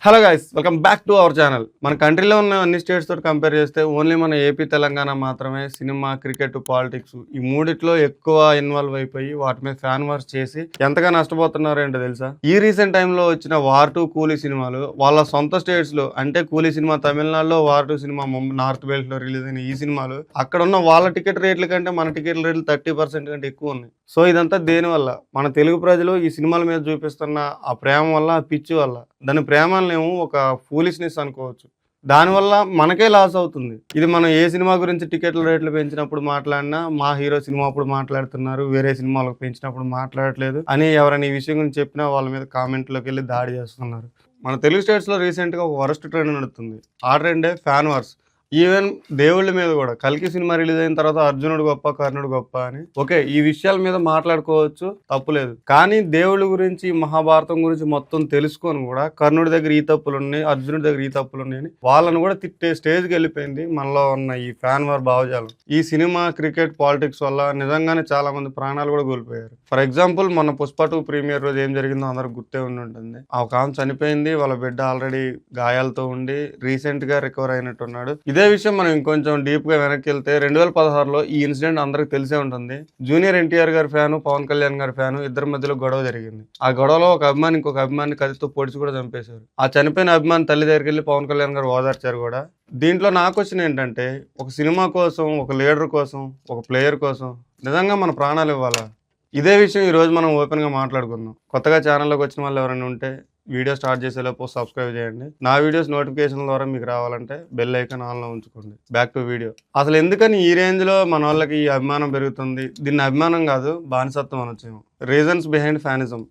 Hello guys, welcome back to our channel. మన కంట్రీలో ఉన్న అన్ని స్టేట్స్ తోటి కంపేర్ చేస్తే ఓన్లీ మన ఏపీ తెలంగాణ మాత్రమే సినిమా, క్రికెట్, పాలిటిక్స్ ఈ మూడిట్లో ఎక్కువ ఇన్వాల్వ్ అయిపోయి వాటి మీద ఫ్యాన్ వార్స్ చేసి ఎంతగా నష్టపోతున్నారో ఏంటో తెలుసా? ఈ రీసెంట్ టైంలో వచ్చిన వార్ 2 కూలీ సినిమాలు వాళ్ళ సొంత స్టేట్స్ లో, అంటే కూలీ సినిమా తమిళనాడులో, వార్ 2 సినిమా నార్త్ బెల్ట్ లో రిలీజ్ అయిన ఈ సినిమాలు అక్కడ ఉన్న వాళ్ళ టికెట్ రేట్ల కంటే మన టికెట్ రేట్లు 30% కంటే ఎక్కువ ఉన్నాయి. సో ఇదంతా దేనివల్ల? మన తెలుగు ప్రజలు ఈ సినిమాల మీద చూపిస్తున్న ఆ ప్రేమ వల్ల, ఆ పిచ్చి వల్ల. దాని ప్రేమనేమో ఒక ఫూలిష్నెస్ అనుకోవచ్చు. దానివల్ల మనకే లాస్ అవుతుంది. ఇది మనం ఏ సినిమా గురించి టికెట్ల రేట్లు పెంచినప్పుడు మాట్లాడినా, మా హీరో సినిమా అప్పుడు మాట్లాడుతున్నారు, వేరే సినిమాలకు పెంచినప్పుడు మాట్లాడట్లేదు అని ఎవరైనా ఈ విషయం గురించి చెప్పినా వాళ్ళ మీద కామెంట్లోకి వెళ్ళి దాడి చేస్తున్నారు. మన తెలుగు స్టేట్స్లో రీసెంట్గా ఒక వరస్ట్ ట్రెండ్ నడుస్తుంది. ఆ ట్రెండే ఫ్యాన్ వార్స్. ఈవెన్ దేవుళ్ళ మీద కూడా కల్కి సినిమా రిలీజ్ అయిన తర్వాత అర్జునుడు గొప్ప, కర్ణుడు గొప్ప అని ఓకే, ఈ విషయాల మీద మాట్లాడుకోవచ్చు, తప్పులేదు. కానీ దేవుళ్ళ గురించి, మహాభారతం గురించి మొత్తం తెలుసుకొని కూడా కర్ణుడి దగ్గర ఈ తప్పులు ఉన్నాయి, అర్జునుడి దగ్గర ఈ తప్పులు ఉన్నాయని వాళ్ళని కూడా తిట్టే స్టేజ్కి వెళ్ళిపోయింది మనలో ఉన్న ఈ ఫ్యాన్ వార్ భావజాలం. ఈ సినిమా, క్రికెట్, పాలిటిక్స్ వల్ల నిజంగానే చాలా మంది ప్రాణాలు కూడా కోల్పోయారు. ఫర్ ఎగ్జాంపుల్, మన పుష్ప 2 ప్రీమియర్ రోజు ఏం జరిగిందో అందరికి గుర్తే ఉండి ఉంటుంది. ఒక ఆమె చనిపోయింది, వాళ్ళ బిడ్డ ఆల్రెడీ గాయాలతో ఉండి రీసెంట్ గా రికవర్ అయినట్టున్నాడు. ఇదే విషయం మనం ఇంకొంచెం డీప్ గా వెనక్కి వెళ్తే 2016లో ఈ ఇన్సిడెంట్ అందరికి తెలిసే ఉంటుంది. జూనియర్ ఎన్టీఆర్ గారి ఫ్యాను, పవన్ కళ్యాణ్ గారి ఫ్యాను ఇద్దరి మధ్యలో గొడవ జరిగింది. ఆ గొడవలో ఒక అభిమాని ఇంకొక అభిమాని కత్తితో పొడిచి కూడా చంపేశారు. ఆ చనిపోయిన అభిమాని తల్లి దగ్గరికి వెళ్ళి పవన్ కళ్యాణ్ గారు ఓదార్చారు కూడా. దీంట్లో నాకు వచ్చిన ఏంటంటే, ఒక సినిమా కోసం, ఒక లీడర్ కోసం, ఒక ప్లేయర్ కోసం నిజంగా మన ప్రాణాలు ఇవ్వాలా? ఇదే విషయం ఈరోజు మనం ఓపెన్గా మాట్లాడుకుందాం. కొత్తగా ఛానల్లోకి వచ్చిన వాళ్ళు ఎవరైనా ఉంటే వీడియో స్టార్ట్ చేసేలోపు సబ్స్క్రైబ్ చేయండి. నా వీడియోస్ నోటిఫికేషన్ ద్వారా మీకు రావాలంటే బెల్ ఐకాన్ ఆన్లో ఉంచుకోండి. Back to video. అసలు ఎందుకని ఈ రేంజ్లో మన వాళ్ళకి ఈ అభిమానం పెరుగుతుంది? దీన్ని అభిమానం కాదు, బానిసత్వం అనొచ్చేమో. Reasons behind fanism.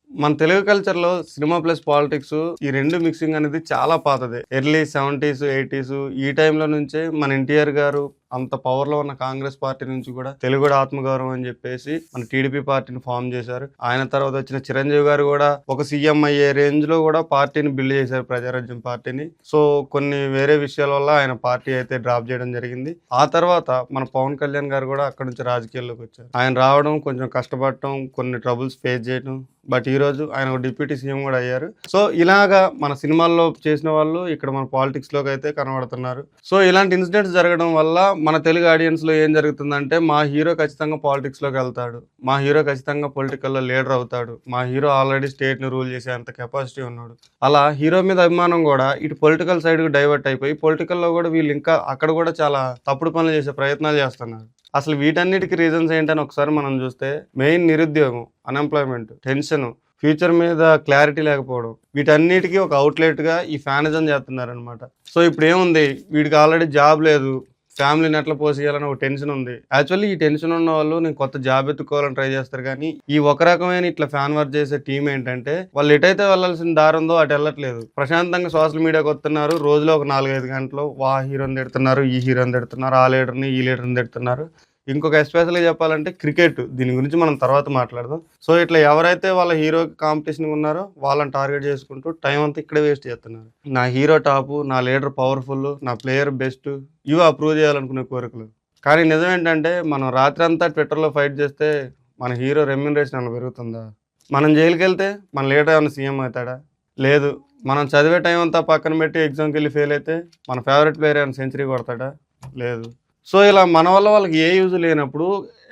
మన తెలుగు కల్చర్లో సినిమా ప్లస్ పాలిటిక్స్ ఈ రెండు మిక్సింగ్ అనేది చాలా పాతదే. ఎర్లీ 70s 80s ఈ టైంలో నుంచే మన ఎన్టీఆర్ గారు అంత పవర్లో ఉన్న కాంగ్రెస్ పార్టీ నుంచి కూడా తెలుగు ఆత్మగౌరవం అని చెప్పేసి మన టీడీపీ పార్టీని ఫామ్ చేశారు. ఆయన తర్వాత వచ్చిన చిరంజీవి గారు కూడా ఒక సీఎం అయ్యే రేంజ్ లో కూడా పార్టీని బిల్డ్ చేశారు, ప్రజారాజ్యం పార్టీని. సో కొన్ని వేరే విషయాల వల్ల ఆయన పార్టీ అయితే డ్రాప్ చేయడం జరిగింది. ఆ తర్వాత మన పవన్ కళ్యాణ్ గారు కూడా అక్కడ నుంచి రాజకీయాల్లోకి వచ్చారు. ఆయన రావడం, కొంచెం కష్టపడటం, కొన్ని ట్రబుల్స్ ఫేస్ చేయడం, బట్ ఈ రోజు ఆయన ఒక డిప్యూటీ సీఎం కూడా అయ్యారు. సో ఇలాగా మన సినిమాల్లో చేసిన వాళ్ళు ఇక్కడ మన పాలిటిక్స్ లోకి అయితే కనబడుతున్నారు. సో ఇలాంటి ఇన్సిడెంట్స్ జరగడం వల్ల మన తెలుగు ఆడియన్స్ లో ఏం జరుగుతుందంటే, మా హీరో ఖచ్చితంగా పాలిటిక్స్ లోకి వెళ్తాడు, మా హీరో ఖచ్చితంగా పొలిటికల్ లో లీడర్ అవుతాడు, మా హీరో ఆల్రెడీ స్టేట్ ని రూల్ చేసే అంత కెపాసిటీ ఉన్నాడు. అలా హీరో మీద అభిమానం కూడా ఇటు పొలిటికల్ సైడ్ కు డైవర్ట్ అయిపోయి పొలిటికల్ లో కూడా వీళ్ళు ఇంకా అక్కడ కూడా చాలా తప్పుడు పనులు చేసే ప్రయత్నాలు చేస్తున్నారు. అసలు వీటన్నిటికీ రీజన్స్ ఏంటని ఒకసారి మనం చూస్తే, మెయిన్ నిరుద్యోగం, అన్ఎంప్లాయ్మెంట్, టెన్షన్, ఫ్యూచర్ మీద క్లారిటీ లేకపోవడం, వీటన్నిటికీ ఒక అవుట్లెట్గా ఈ ఫ్యానిజం చేస్తున్నారనమాట. సో ఇప్పుడు ఏముంది, వీడికి ఆల్రెడీ జాబ్ లేదు, ఫ్యామిలీని ఎట్లా పోసేయాలని ఒక టెన్షన్ ఉంది. యాక్చువల్లీ ఈ టెన్షన్ ఉన్న వాళ్ళు నేను కొత్త జాబ్ ఎత్తుకోవాలని ట్రై చేస్తారు. కానీ ఈ ఒక రకమైన ఇట్లా ఫ్యాన్ వర్క్ చేసే టీం ఏంటంటే, వాళ్ళు ఎటైతే వెళ్ళాల్సిన దారి ఉందో అటు వెళ్ళట్లేదు. ప్రశాంతంగా సోషల్ మీడియాకి వస్తున్నారు, రోజులో ఒక 4-5 గంటలు వా హీరోని తిడుతున్నారు, ఈ హీరోని తిడుతున్నారు, ఆ లీడర్ని ఈ లీడర్ని తిడుతున్నారు. ఇంకొక ఎస్పెషల్గా చెప్పాలంటే క్రికెట్, దీని గురించి మనం తర్వాత మాట్లాడదాం. సో ఇట్లా ఎవరైతే వాళ్ళ హీరోకి కాంపిటీషన్ ఉన్నారో వాళ్ళని టార్గెట్ చేసుకుంటూ టైం అంతా ఇక్కడే వేస్ట్ చేస్తున్నారు. నా హీరో టాపు, నా లీడర్ పవర్ఫుల్, నా ప్లేయర్ బెస్ట్, ఇవి అప్రూవ్ చేయాలనుకునే కోరికలు. కానీ నిజం ఏంటంటే, మనం రాత్రి అంతా ట్విట్టర్లో ఫైట్ చేస్తే మన హీరో రెమ్యూనరేషన్ ఏమైనా పెరుగుతుందా? మనం జైలుకి వెళ్తే మన లీడర్ ఏమైనా సీఎం అవుతాడా? లేదు. మనం చదివే టైం అంతా పక్కన పెట్టి ఎగ్జామ్కి వెళ్ళి ఫెయిల్ అయితే మన ఫేవరెట్ ప్లేయర్ ఏమైనా సెంచరీ కొడతాడా? లేదు. సో ఇలా మన వల్ల వాళ్ళకి ఏ యూజ్ లేనప్పుడు,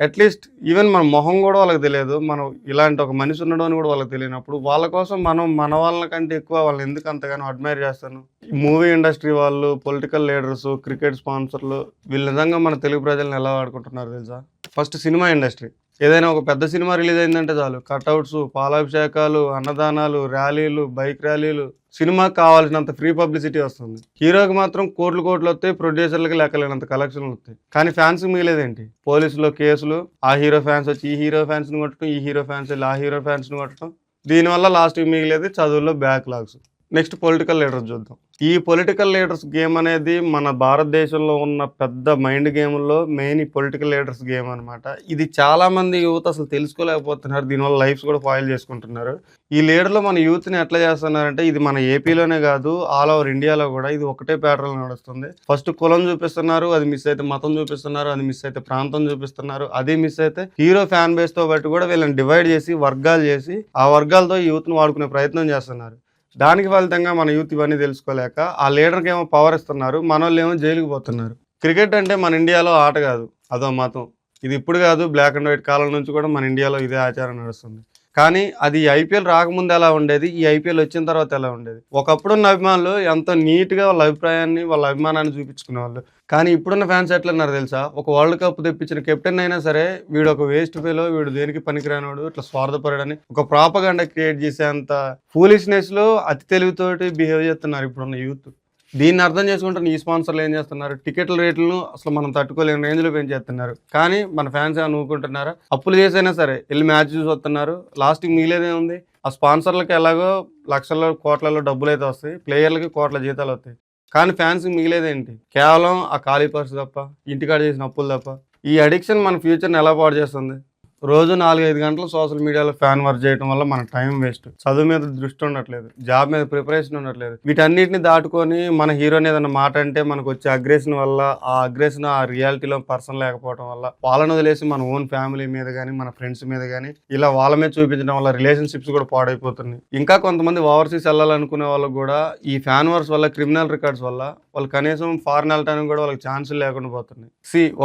అట్లీస్ట్ ఈవెన్ మన మొహం కూడా వాళ్ళకి తెలియదు, మనం ఇలాంటి ఒక మనిషి ఉండడం అని కూడా వాళ్ళకి తెలియనప్పుడు వాళ్ళ కోసం మనం మన వాళ్ళ కంటే ఎక్కువ వాళ్ళని ఎందుకు అంతగానో అడ్మైర్ చేస్తాను? మూవీ ఇండస్ట్రీ వాళ్ళు, పొలిటికల్ లీడర్స్, క్రికెట్ స్పాన్సర్లు, వీళ్ళు నిజంగా మన తెలుగు ప్రజలను ఎలా వాడుకుంటున్నారు తెలుసా? First cinema industry. ఏదైనా ఒక పెద్ద సినిమా రిలీజ్ అయిందంటే చాలు, కట్అవుట్స్, పాలాభిషేకాలు, అన్నదానాలు, ర్యాలీలు, బైక్ ర్యాలీలు, సినిమాకి కావాల్సినంత ఫ్రీ పబ్లిసిటీ వస్తుంది. హీరోకి మాత్రం కోట్లు వస్తాయి, ప్రొడ్యూసర్లకి లెక్కలేనంత కలెక్షన్లు వస్తాయి. కానీ ఫ్యాన్స్ మిగిలేదేంటి? పోలీసులో కేసులు, ఆ హీరో ఫ్యాన్స్ వచ్చి ఈ హీరో ఫ్యాన్స్ని కొట్టడం, ఈ హీరో ఫ్యాన్స్ వెళ్ళి ఆ హీరో ఫ్యాన్స్ని కొట్టడం. దీనివల్ల లాస్ట్కి మిగిలేది చదువుల్లో బ్యాక్లాగ్స్. నెక్స్ట్ పొలిటికల్ లీడర్స్ చూద్దాం. ఈ పొలిటికల్ లీడర్స్ గేమ్ అనేది మన భారతదేశంలో ఉన్న పెద్ద మైండ్ గేమ్లో మెయిన్ ఈ పొలిటికల్ లీడర్స్ గేమ్ అనమాట. ఇది చాలా మంది యూత్ అసలు తెలుసుకోలేకపోతున్నారు, దీనివల్ల లైఫ్స్ కూడా ఫాయిల్ చేసుకుంటున్నారు. ఈ లీడర్లో మన యూత్ని ఎట్లా చేస్తున్నారంటే, ఇది మన ఏపీలోనే కాదు, ఆల్ ఓవర్ ఇండియాలో కూడా ఇది ఒకటే ప్యాటర్న్ నడుస్తుంది. ఫస్ట్ కులం చూపిస్తున్నారు, అది మిస్ అయితే మతం చూపిస్తున్నారు, అది మిస్ అయితే ప్రాంతం చూపిస్తున్నారు, అది మిస్ అయితే హీరో ఫ్యాన్ బేస్తో బట్టి కూడా వీళ్ళని డివైడ్ చేసి వర్గాలు చేసి ఆ వర్గాలతో యూత్ని వాడుకునే ప్రయత్నం చేస్తున్నారు. దానికి ఫలితంగా మన యూత్ ఇవన్నీ తెలుసుకోలేక ఆ లీడర్కి ఏమో పవర్ ఇస్తున్నారు, మనోళ్ళు ఏమో జైలుకి పోతున్నారు. క్రికెట్ అంటే మన ఇండియాలో ఆట కాదు, అదో మతం. ఇది ఇప్పుడు కాదు, బ్లాక్ అండ్ వైట్ కాలం నుంచి కూడా మన ఇండియాలో ఇదే ఆచారం నడుస్తుంది. కానీ అది ఐపీఎల్ రాకముందు ఎలా ఉండేది, ఈ ఐపీఎల్ వచ్చిన తర్వాత ఎలా ఉండేది? ఒకప్పుడున్న అభిమానులు ఎంతో నీట్‌గా వాళ్ళ అభిప్రాయాన్ని, వాళ్ళ అభిమానాన్ని చూపించుకునేవాళ్ళు. కానీ ఇప్పుడున్న ఫ్యాన్స్ ఎట్లున్నారు తెలుసా? ఒక వరల్డ్ కప్ తెప్పించిన కెప్టెన్ అయినా సరే, వీడొక వేస్ట్ ఫెలో, వీడు దేనికి పనికిరానోడు, ఇట్లా స్వార్థపరుడని ఒక ప్రాపగండా క్రియేట్ చేసేంత ఫూలిష్‌నెస్‌లో అతి తెలివితోటి బిహేవ్ చేస్తున్నారు ఇప్పుడున్న యూత్. దీన్ని అర్థం చేసుకుంటున్న ఈ స్పాన్సర్లు ఏం చేస్తున్నారు, టికెట్ల రేట్లను అసలు మనం తట్టుకోలేని రేంజ్లో పెంచేస్తున్నారు. కానీ మన ఫ్యాన్స్ ఏమైనా ఊరుకుంటున్నారా? అప్పులు చేసైనా సరే వెళ్ళి మ్యాచ్ చూసి వస్తున్నారు. లాస్ట్కి మిగిలేదేముంది? ఆ స్పాన్సర్లకు ఎలాగో లక్షల్లో కోట్లలో డబ్బులు అయితే వస్తాయి, ప్లేయర్లకి కోట్ల జీతాలు వస్తాయి. కానీ ఫ్యాన్స్కి మిగిలేదేంటి? కేవలం ఆ ఖాళీ పర్సు తప్ప, ఇంటికాడ చేసిన అప్పులు తప్ప. ఈ అడిక్షన్ మన ఫ్యూచర్ని ఎలా పాడు చేస్తుంది? రోజు 4-5 గంటలు సోషల్ మీడియాలో ఫ్యాన్ వర్క్ చేయడం వల్ల మన టైం వేస్ట్, చదువు మీద దృష్టి ఉండట్లేదు, జాబ్ మీద ప్రిపరేషన్ ఉండట్లేదు. వీటన్నిటిని దాటుకొని మన హీరోని ఏదైనా మాట అంటే మనకు వచ్చే అగ్రెషన్ వల్ల, ఆ అగ్రెషన్ ఆ రియాలిటీలో పర్సన్ లేకపోవడం వల్ల, వాళ్ళని వదిలేసి మన ఓన్ ఫ్యామిలీ మీద కానీ, మన ఫ్రెండ్స్ మీద కానీ ఇలా వాళ్ళ మీద చూపించడం వల్ల రిలేషన్షిప్స్ కూడా పాడైపోతున్నాయి. ఇంకా కొంతమంది ఓవర్సీస్ వెళ్ళాలనుకునే వాళ్ళకు కూడా ఈ ఫ్యాన్ వర్స్ వల్ల, క్రిమినల్ రికార్డ్స్ వల్ల వాళ్ళు కనీసం ఫారెన్ వెళ్ళడానికి కూడా వాళ్ళకి ఛాన్సులు లేకుండా పోతున్నాయి.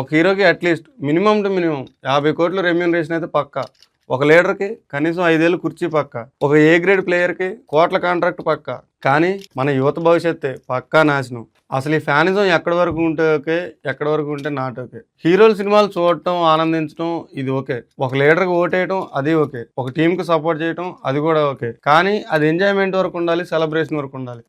ఒక హీరోకి అట్లీస్ట్ మినిమం టు మినిమం 50 కోట్లు రెమ్యూనరేషన్ అయితే పక్కా. ఒక లీడర్కి కనీసం 5 ఏళ్ళు కుర్చీ పక్కా. ఒక ఏ గ్రేడ్ ప్లేయర్కి కోట్ల కాంట్రాక్ట్ పక్కా. కానీ మన యువత భవిష్యత్తే పక్కా నాశనం. అసలు ఈ ఫ్యానిజం ఎక్కడి వరకు ఉంటే ఓకే, ఎక్కడి వరకు ఉంటే నాట్ ఓకే. హీరోల సినిమాలు చూడటం, ఆనందించడం ఇది ఓకే. ఒక లీడర్కి ఓటేయటం అది ఓకే. ఒక టీంకి సపోర్ట్ చేయటం అది కూడా ఓకే. కానీ అది ఎంజాయ్మెంట్ వరకు ఉండాలి, సెలబ్రేషన్ వరకు ఉండాలి.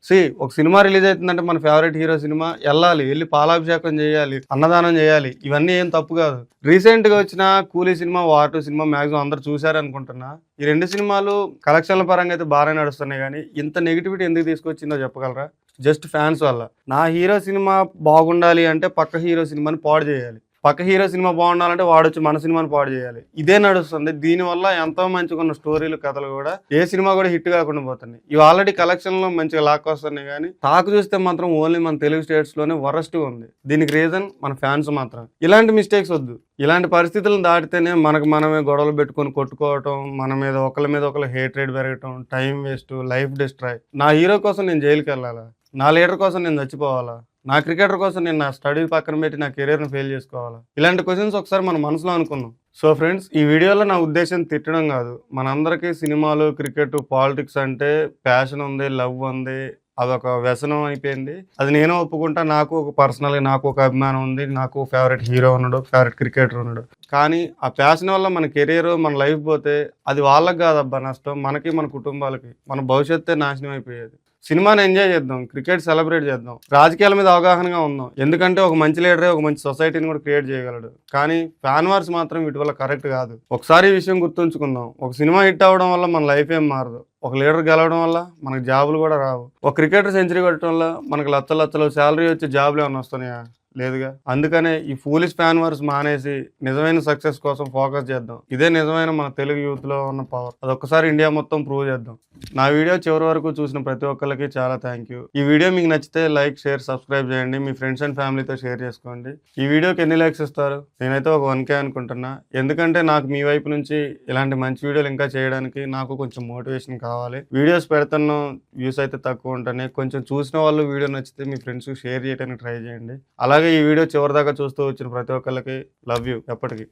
ఒక సినిమా రిలీజ్ అవుతుందంటే మన ఫేవరెట్ హీరో సినిమా వెళ్ళాలి, వెళ్ళి పాలాభిషేకం చేయాలి, అన్నదానం చేయాలి, ఇవన్నీ ఏం తప్పు కాదు. రీసెంట్గా వచ్చిన కూలీ సినిమా, వార్ 2 సినిమా మ్యాక్సిమం అందరూ చూశారనుకుంటున్నా. ఈ 2 సినిమాలు కలెక్షన్ల పరంగా అయితే బాగానే నడుస్తున్నాయి. కానీ ఇంత నెగిటివిటీ ఎందుకు తీసుకొచ్చిందో చెప్పగలరా? జస్ట్ ఫ్యాన్స్ వల్ల. నా హీరో సినిమా బాగుండాలి అంటే పక్క హీరో సినిమాని పాడు చేయాలి, పక్క హీరో సినిమా బాగుండాలంటే వాడొచ్చి మన సినిమాని పాడు చేయాలి. ఇదే నడుస్తుంది. దీనివల్ల ఎంతో మంచిగా ఉన్న స్టోరీలు, కథలు కూడా ఏ సినిమా కూడా హిట్ కాకుండా పోతున్నాయి. ఇవి ఆల్రెడీ కలెక్షన్లో మంచిగా లాక్ వస్తున్నాయి. కానీ టాక్ చూస్తే మాత్రం ఓన్లీ మన తెలుగు స్టేట్స్లోనే వరస్ట్గా ఉంది. దీనికి రీజన్ మన ఫ్యాన్స్ మాత్రం. ఇలాంటి మిస్టేక్స్ వద్దు. ఇలాంటి పరిస్థితులను దాటితేనే మనకు మనమే గొడవలు పెట్టుకొని కొట్టుకోవటం, మన మీద ఒకళ్ళ మీద ఒకళ్ళు హేట్రేట్ పెరగటం, టైం వేస్ట్, లైఫ్ డిస్ట్రాయ్. నా హీరో కోసం నేను జైలుకి వెళ్ళాలా? నా లీడర్ కోసం నేను చచ్చిపోవాలా? నా క్రికెటర్ కోసం నేను నా స్టడీ పక్కన పెట్టి నా కెరీర్ని ఫెయిల్ చేసుకోవాలా? ఇలాంటి క్వశ్చన్స్ ఒకసారి మన మనసులో అనుకున్నాం. ఫ్రెండ్స్, ఈ వీడియోలో నా ఉద్దేశం తిట్టడం కాదు. మనందరికీ సినిమాలు, క్రికెట్, పాలిటిక్స్ అంటే ప్యాషన్ ఉంది, లవ్ ఉంది, అదొక వ్యసనం అయిపోయింది. అది నేను ఒప్పుకుంటా. నాకు ఒక పర్సనల్గా నాకు ఒక అభిమానం ఉంది, నాకు ఫేవరెట్ హీరో ఉన్నాడు, ఫేవరెట్ క్రికెటర్ ఉన్నాడు. కానీ ఆ ప్యాషన్ వల్ల మన కెరీర్, మన లైఫ్ పోతే అది వాళ్ళకి కాదబ్బా నష్టం, మనకి, మన కుటుంబాలకి, మన భవిష్యత్తే నాశనం అయిపోయేది. సినిమాని ఎంజాయ్ చేద్దాం, క్రికెట్ సెలబ్రేట్ చేద్దాం, రాజకీయాల మీద అవగాహనగా ఉందాం. ఎందుకంటే ఒక మంచి లీడరే ఒక మంచి సొసైటీని కూడా క్రియేట్ చేయగలడు. కానీ ఫ్యాన్ వార్స్ మాత్రం వీటి వల్ల కరెక్ట్ కాదు. ఒకసారి ఈ విషయం గుర్తుంచుకుందాం. ఒక సినిమా హిట్ అవ్వడం వల్ల మన లైఫ్ ఏం మారదు. ఒక లీడర్ గెలవడం వల్ల మనకు జాబులు కూడా రావు. ఒక క్రికెటర్ సెంచరీ కొట్టడం వల్ల మనకు లక్షలు శాలరీ వచ్చి జాబులు ఏమైనా వస్తున్నాయా? లేదుగా. అందుకనే ఈ ఫూలిష్ ఫ్యాన్ వార్స్ మానేసి నిజమైన సక్సెస్ కోసం ఫోకస్ చేద్దాం. ఇదే నిజమైన మన తెలుగు యూత్ లో ఉన్న పవర్. అదొక్కసారి ఇండియా మొత్తం ప్రూవ్ చేద్దాం. నా వీడియో చివరి వరకు చూసిన ప్రతి ఒక్కరికి చాలా థ్యాంక్ యూ. ఈ వీడియో మీకు నచ్చితే లైక్, షేర్, సబ్స్క్రైబ్ చేయండి. మీ ఫ్రెండ్స్ అండ్ ఫ్యామిలీతో షేర్ చేసుకోండి. ఈ వీడియోకి ఎన్ని లైక్స్ ఇస్తారు? నేనైతే ఒక 1K అనుకుంటున్నా. ఎందుకంటే నాకు మీ వైపు నుంచి ఇలాంటి మంచి వీడియోలు ఇంకా చేయడానికి నాకు కొంచెం మోటివేషన్ కావాలి. వీడియోస్ పెడుతున్నా, వ్యూస్ అయితే తక్కువ ఉంటున్నాయి. కొంచెం చూసిన వాళ్ళు వీడియో నచ్చితే మీ ఫ్రెండ్స్కి షేర్ చేయడానికి ట్రై చేయండి. అలాగే ఈ వీడియో చివరిదాకా చూస్తూ వచ్చిన ప్రతి ఒక్కరికి లవ్ యూ ఎప్పటికీ.